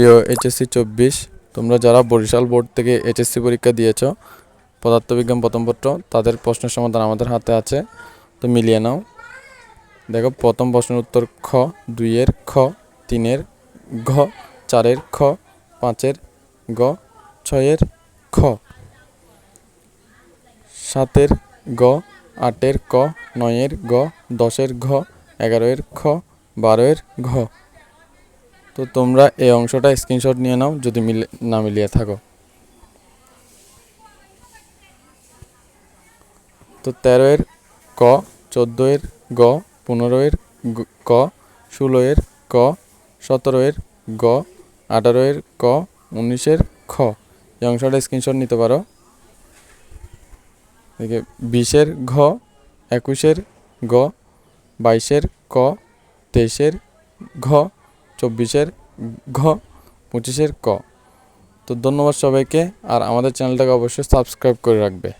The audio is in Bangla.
প্রিয় এইচএসসি 24, তোমরা যারা বরিশাল বোর্ড থেকে এইচএসসি পরীক্ষা দিয়েছ পদার্থবিজ্ঞান প্রথম পত্র, তাদের প্রশ্নের সমাধান আমাদের হাতে আছে। তো মিলিয়ে নাও। দেখো, প্রথম প্রশ্নের উত্তর খ, 2-এর খ, 3-এর ঘ, 4-এর খ, 5-এর গ, 6-এর খ, 7-এর গ, 8-এর ক, 9-এর গ, 10-এর ঘ, 11-এর খ, 12-এর ঘ। তো তোমরা এই অংশটা স্ক্রিনশট নিয়ে নাও যদি না মিলিয়ে থাকো। তো 13-এর ক, 14-এর গ, 15-এর ক, 16-এর ক, 17-এর গ, 18-এর ক, 19-এর খ। এই অংশটা স্ক্রিনশট নিতে পারো। দেখে 20-এর ঘ, 21-এর গ, 22-এর ক, 23-এর ঘ, 24-এর ঘ, 25-এর ক। তো ধন্যবাদ সবাইকে, আর আমাদের চ্যানেলটাকে অবশ্যই সাবস্ক্রাইব করে রাখবে।